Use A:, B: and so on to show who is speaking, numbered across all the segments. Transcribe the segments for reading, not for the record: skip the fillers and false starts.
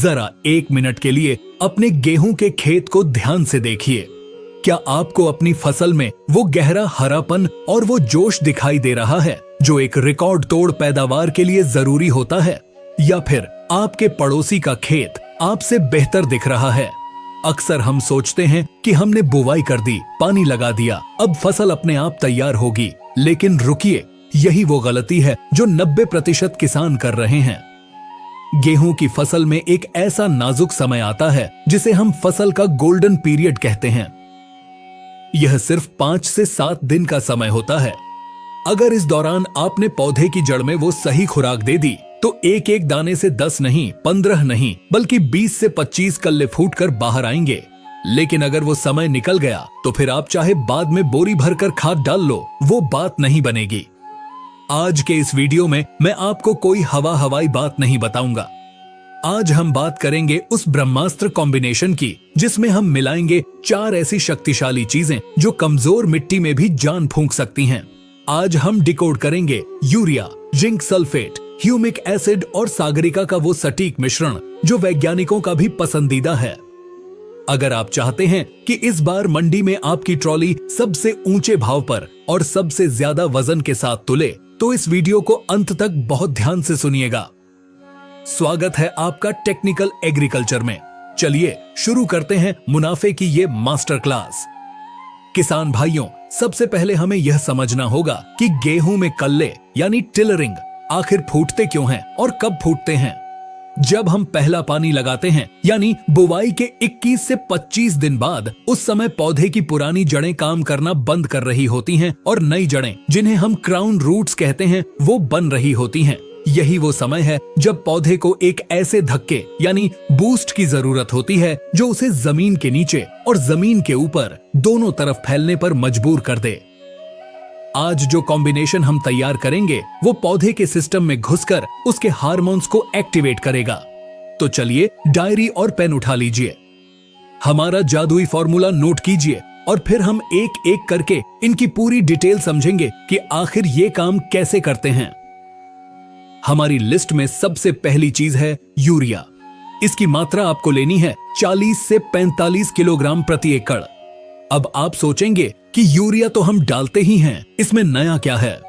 A: जरा 1 मिनट के लिए अपने गेहूं के खेत को ध्यान से देखिए। क्या आपको अपनी फसल में वो गहरा हरापन और वो जोश दिखाई दे रहा है जो एक रिकॉर्ड तोड़ पैदावार के लिए जरूरी होता है? या फिर आपके पड़ोसी का खेत आपसे बेहतर दिख रहा है? अक्सर हम सोचते हैं कि हमने बुवाई कर दी, पानी लगा दिया, अब फसल अपने आप तैयार होगी। लेकिन रुकिए, यही वो गलती है जो 90% किसान कर रहे हैं। गेहूं की फसल में एक ऐसा नाजुक समय आता है जिसे हम फसल का गोल्डन पीरियड कहते हैं। यह सिर्फ 5 से 7 दिन का समय होता है। अगर इस दौरान आपने पौधे की जड़ में वो सही खुराक दे दी तो एक एक दाने से 10 नहीं, 15 नहीं, बल्कि 20 से 25 कल्ले फूटकर बाहर आएंगे। लेकिन अगर वो समय निकल गया तो फिर आप चाहे बाद में बोरी भरकर खाद डाल लो, वो बात नहीं बनेगी। आज के इस वीडियो में मैं आपको कोई हवाई बात नहीं बताऊंगा। आज हम बात करेंगे उस ब्रह्मास्त्र कॉम्बिनेशन की जिसमें हम मिलाएंगे 4 ऐसी शक्तिशाली चीजें जो कमजोर मिट्टी में भी जान फूंक सकती हैं। आज हम डिकोड करेंगे urea, zinc sulphate, humic acid और सागरिका का वो सटीक मिश्रण जो वैज्ञानिकों का भी पसंदीदा है। अगर आप चाहते हैं कि इस बार मंडी में आपकी ट्रॉली सबसे ऊंचे भाव पर और सबसे ज्यादा वजन के साथ तुले तो इस वीडियो को अंत तक बहुत ध्यान से सुनिएगा। स्वागत है आपका टेक्निकल एग्रीकल्चर में। चलिए शुरू करते हैं मुनाफे की ये मास्टर क्लास। किसान भाइयों, सबसे पहले हमें यह समझना होगा कि गेहूं में कल्ले यानी टिलरिंग आखिर फूटते क्यों हैं और कब फूटते हैं। जब हम पहला पानी लगाते हैं यानी बुवाई के 21 से 25 दिन बाद, उस समय पौधे की पुरानी जड़ें काम करना बंद कर रही होती हैं और नई जड़ें, जिन्हें हम क्राउन रूट्स कहते हैं, वो बन रही होती हैं। यही वो समय है जब पौधे को एक ऐसे धक्के यानी बूस्ट की जरूरत होती है जो उसे जमीन के नीचे और जमीन के ऊपर दोनों तरफ फैलने पर मजबूर कर दे। आज जो कॉम्बिनेशन हम तैयार करेंगे वो पौधे के सिस्टम में घुसकर उसके हार्मोन्स को एक्टिवेट करेगा। तो चलिए डायरी और पेन उठा लीजिए, हमारा जादुई फॉर्मूला नोट कीजिए और फिर हम एक एक करके इनकी पूरी डिटेल समझेंगे कि आखिर ये काम कैसे करते हैं। हमारी लिस्ट में सबसे पहली चीज है यूरिया। इसकी मात्रा आपको लेनी है 40 से 45 किलोग्राम प्रति एकड़। अब आप सोचेंगे कि यूरिया तो हम डालते ही हैं, इसमें नया क्या है?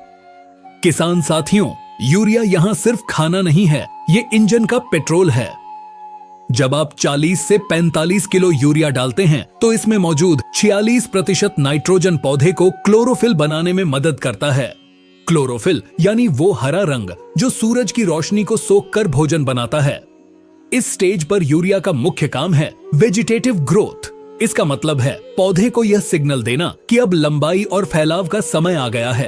A: किसान साथियों, यूरिया यहां सिर्फ खाना नहीं है, ये इंजन का पेट्रोल है। जब आप 40 से 45 किलो यूरिया डालते हैं तो इसमें मौजूद 46% नाइट्रोजन पौधे को क्लोरोफिल बनाने में मदद करता है। क्लोरोफिल यानी वो हरा रंग जो सूरज की रोशनी को सोखकर भोजन बनाता है। इस स्टेज पर यूरिया का मुख्य काम है वेजिटेटिव ग्रोथ। इसका मतलब है पौधे को यह सिग्नल देना कि अब लंबाई और फैलाव का समय आ गया है।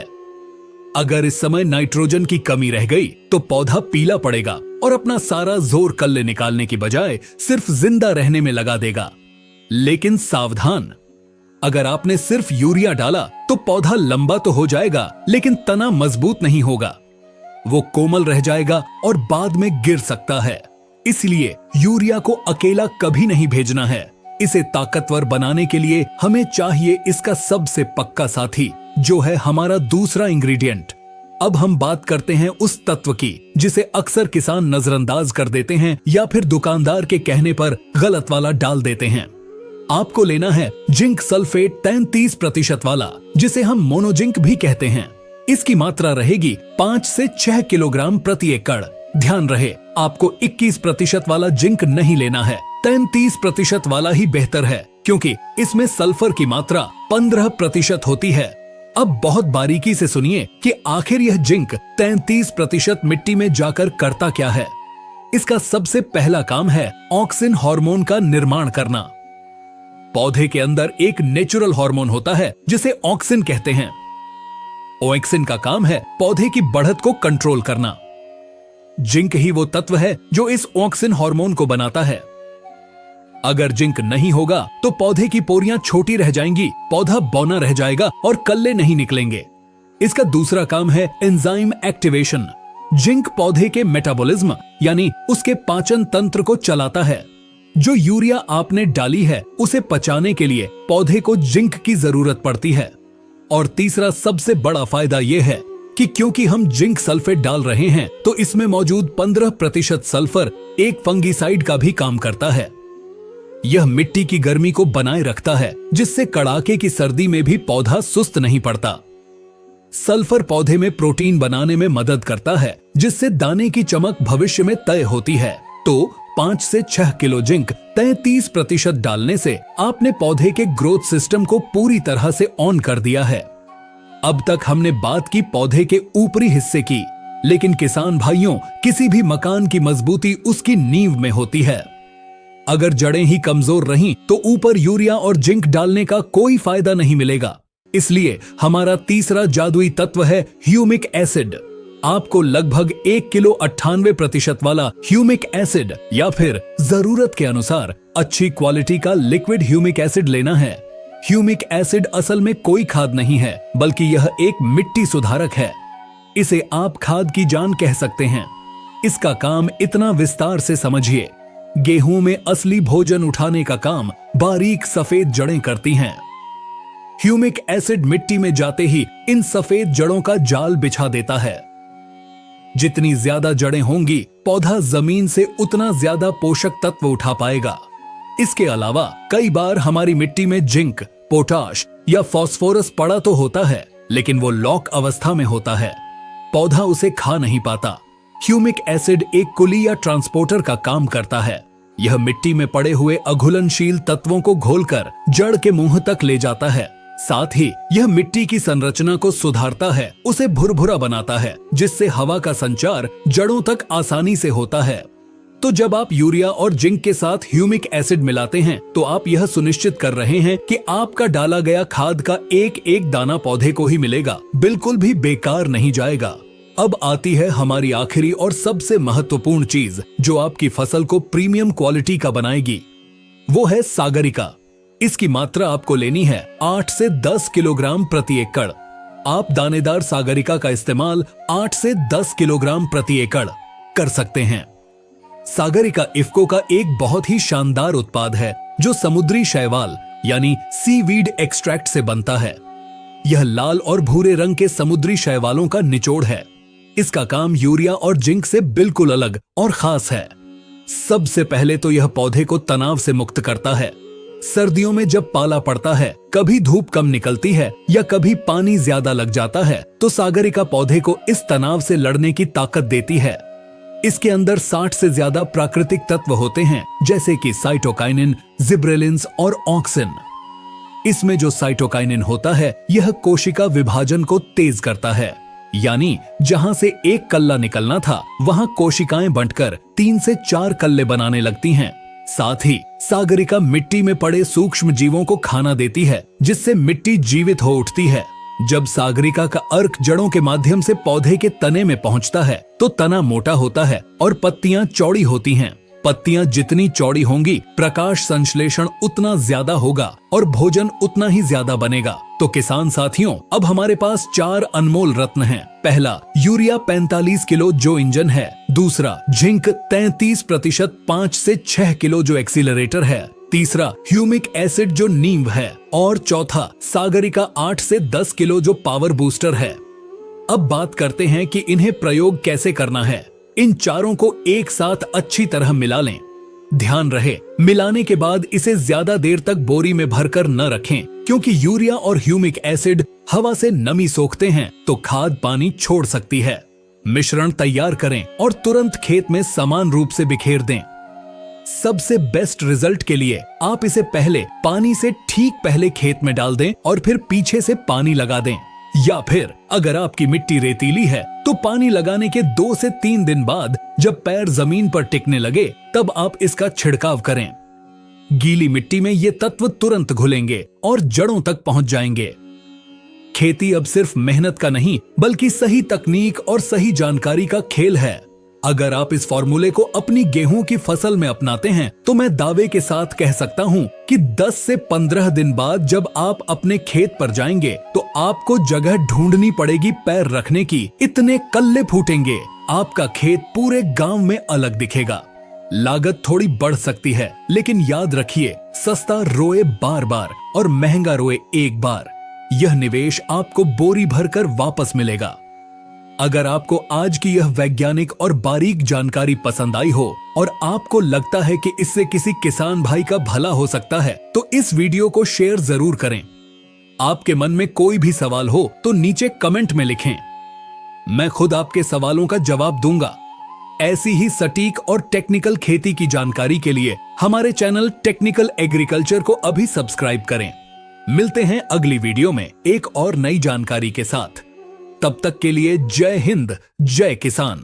A: अगर इस समय नाइट्रोजन की कमी रह गई तो पौधा पीला पड़ेगा और अपना सारा जोर कल्ले निकालने की बजाय सिर्फ जिंदा रहने में लगा देगा। लेकिन सावधान, अगर आपने सिर्फ यूरिया डाला तो पौधा लंबा तो हो जाएगा लेकिन तना मजबूत नहीं होगा। वो कोमल रह जाएगा और बाद में गिर सकता है। इसलिए यूरिया को अकेला कभी नहीं भेजना है। इसे ताकतवर बनाने के लिए हमें चाहिए इसका सबसे पक्का साथी, जो है हमारा दूसरा इंग्रेडिएंट। अब हम बात करते हैं उस तत्व की जिसे अक्सर किसान नजरअंदाज कर देते हैं या फिर दुकानदार के कहने पर गलत वाला डाल देते हैं। आपको लेना है जिंक सल्फेट 33% वाला, जिसे हम मोनोजिंक भी कहते हैं। इसकी मात्रा रहेगी 5 से 6 किलोग्राम प्रति एकड़। ध्यान रहे, आपको 21% वाला जिंक नहीं लेना है, 33% वाला ही बेहतर है, क्योंकि इसमें सल्फर की मात्रा 15% होती है। अब बहुत बारीकी से सुनिए कि आखिर यह जिंक 33% मिट्टी में जाकर करता क्या है। इसका सबसे पहला काम है ऑक्सिन हार्मोन का निर्माण करना। पौधे के अंदर एक नेचुरल हार्मोन होता है जिसे ऑक्सिन कहते हैं। ऑक्सिन का काम है पौधे की बढ़त को कंट्रोल करना। जिंक ही वो तत्व है जो इस ऑक्सिन हार्मोन को बनाता है। अगर जिंक नहीं होगा तो पौधे की पोरियां छोटी रह जाएंगी, पौधा बौना रह जाएगा और कल्ले नहीं निकलेंगे। इसका दूसरा काम है एंजाइम एक्टिवेशन। जिंक पौधे के मेटाबॉलिज्म यानी उसके पाचन तंत्र को चलाता है। जो यूरिया आपने डाली है उसे पचाने के लिए पौधे को जिंक की जरूरत पड़ती है। और तीसरा सबसे बड़ा फायदा यह है कि क्योंकि हम जिंक सल्फेट डाल रहे हैं तो इसमें मौजूद 15% सल्फर एक फंगिसाइड का भी काम करता है। यह मिट्टी की गर्मी को बनाए रखता है, जिससे कड़ाके की सर्दी में भी पौधा सुस्त नहीं पड़ता। सल्फर पौधे में प्रोटीन बनाने में मदद करता है, जिससे दाने की चमक भविष्य में तय होती है। तो 5 से 6 किलो जिंक 33% डालने से आपने पौधे के ग्रोथ सिस्टम को पूरी तरह से ऑन कर दिया है। अब तक हमने बात की पौधे के ऊपरी हिस्से की, लेकिन किसान भाइयों, किसी भी मकान की मजबूती उसकी नींव में होती है। अगर जड़ें ही कमजोर रहीं तो ऊपर यूरिया और जिंक डालने का कोई फायदा नहीं मिलेगा। इसलिए हमारा तीसरा जादुई तत्व है ह्यूमिक एसिड। आपको लगभग 1 किलो 98% वाला ह्यूमिक एसिड या फिर जरूरत के अनुसार अच्छी क्वालिटी का लिक्विड ह्यूमिक एसिड लेना है। ह्यूमिक एसिड असल में कोई खाद नहीं है, बल्कि यह एक मिट्टी सुधारक है। इसे आप खाद की जान कह सकते हैं। इसका काम इतना विस्तार से समझिए। गेहूं में असली भोजन उठाने का काम बारीक सफेद जड़ें करती हैं। ह्यूमिक एसिड मिट्टी में जाते ही इन सफेद जड़ों का जाल बिछा देता है। जितनी ज्यादा जड़ें होंगी, पौधा जमीन से उतना ज्यादा पोषक तत्व उठा पाएगा। इसके अलावा कई बार हमारी मिट्टी में जिंक, पोटाश या फास्फोरस पड़ा तो होता है, लेकिन वो लॉक अवस्था में होता है। पौधा उसे खा नहीं पाता। ह्यूमिक एसिड एक कुली या ट्रांसपोर्टर का काम करता है। यह मिट्टी में पड़े हुए अघुलनशील तत्वों को घोलकर जड़ के मुंह तक ले जाता है। साथ ही यह मिट्टी की संरचना को सुधारता है, उसे भुरभुरा बनाता है, जिससे हवा का संचार जड़ों तक आसानी से होता है। तो जब आप यूरिया और जिंक के साथ ह्यूमिक एसिड मिलाते हैं तो आप यह सुनिश्चित कर रहे हैं कि आपका डाला गया खाद का एक एक दाना पौधे को ही मिलेगा, बिल्कुल भी बेकार नहीं जाएगा। अब आती है हमारी आखिरी और सबसे महत्वपूर्ण चीज, जो आपकी फसल को प्रीमियम क्वालिटी का बनाएगी। वो है सागरिका। इसकी मात्रा आपको लेनी है 8 से 10 किलोग्राम प्रति एकड़। आप दानेदार सागरिका का इस्तेमाल 8 से 10 किलोग्राम प्रति एकड़ कर सकते हैं। सागरिका इफ्को का एक बहुत ही शानदार उत्पाद है, जो समुद्री शैवाल यानी सीवीड एक्सट्रैक्ट से बनता है। यह लाल और भूरे रंग के समुद्री शैवालों का निचोड़ है। इसका काम यूरिया और जिंक से बिल्कुल अलग और खास है। सबसे पहले तो यह पौधे को तनाव से मुक्त करता है। सर्दियों में जब पाला पड़ता है, कभी धूप कम निकलती है या कभी पानी ज्यादा लग जाता है, तो सागरिका पौधे को इस तनाव से लड़ने की ताकत देती है। इसके अंदर 60 से ज्यादा प्राकृतिक तत्व होते हैं, जैसे कि साइटोकाइनिन, जिब्रेलिन्स और ऑक्सिन। इसमें जो साइटोकाइनिन होता है, यह कोशिका विभाजन को तेज करता है। यानी जहां से एक कल्ला निकलना था, वहां कोशिकाएं बंटकर 3 से 4 कल्ले बनाने लगती हैं। साथ ही सागरिका मिट्टी में पड़े सूक्ष्म जीवों को खाना देती है, जिससे मिट्टी जीवित हो उठती है। जब सागरिका का अर्क जड़ों के माध्यम से पौधे के तने में पहुंचता है, तो तना मोटा होता है और पत्तियां चौड़ी होती हैं। पत्तियां जितनी चौड़ी होंगी, प्रकाश संश्लेषण उतना ज्यादा होगा और भोजन उतना ही ज्यादा बनेगा। तो किसान साथियों, अब हमारे पास 4 अनमोल रत्न हैं। पहला, यूरिया 45 किलो जो इंजन है। दूसरा, जिंक 33% 5 से 6 किलो जो एक्सीलरेटर है। तीसरा, ह्यूमिक एसिड जो नींव है। और चौथा, सागरिका 8 से 10 किलो जो पावर बूस्टर है। अब बात करते हैं कि इन्हें प्रयोग कैसे करना है। इन चारों को एक साथ अच्छी तरह मिला लें। ध्यान रहे, मिलाने के बाद इसे ज्यादा देर तक बोरी में भरकर न रखें, क्योंकि यूरिया और ह्यूमिक एसिड हवा से नमी सोखते हैं तो खाद पानी छोड़ सकती है। मिश्रण तैयार करें और तुरंत खेत में समान रूप से बिखेर दें। सबसे बेस्ट रिजल्ट के लिए आप इसे पहले पानी से ठीक पहले खेत में डाल दें और फिर पीछे से पानी लगा दें। या फिर अगर आपकी मिट्टी रेतीली है तो पानी लगाने के 2 से 3 दिन बाद जब पैर जमीन पर टिकने लगे, तब आप इसका छिड़काव करें। गीली मिट्टी में ये तत्व तुरंत घुलेंगे और जड़ों तक पहुंच जाएंगे। खेती अब सिर्फ मेहनत का नहीं, बल्कि सही तकनीक और सही जानकारी का खेल है। अगर आप इस फॉर्मूले को अपनी गेहूं की फसल में अपनाते हैं, तो मैं दावे के साथ कह सकता हूं कि 10 से 15 दिन बाद जब आप अपने खेत पर जाएंगे, तो आपको जगह ढूंढनी पड़ेगी पैर रखने की। इतने कल्ले फूटेंगे, आपका खेत पूरे गांव में अलग दिखेगा। लागत थोड़ी बढ़ सकती है, लेकिन याद रखिए, सस्ता रोए बार बार और महंगा रोए एक बार। यह निवेश आपको बोरी भरकर वापस मिलेगा। अगर आपको आज की यह वैज्ञानिक और बारीक जानकारी पसंद आई हो और आपको लगता है कि इससे किसी किसान भाई का भला हो सकता है, तो इस वीडियो को शेयर जरूर करें। आपके मन में कोई भी सवाल हो तो नीचे कमेंट में लिखें, मैं खुद आपके सवालों का जवाब दूंगा। ऐसी ही सटीक और टेक्निकल खेती की जानकारी के लिए हमारे चैनल टेक्निकल एग्रीकल्चर को अभी सब्सक्राइब करें। मिलते हैं अगली वीडियो में एक और नई जानकारी के साथ। तब तक के लिए जय हिंद, जय किसान।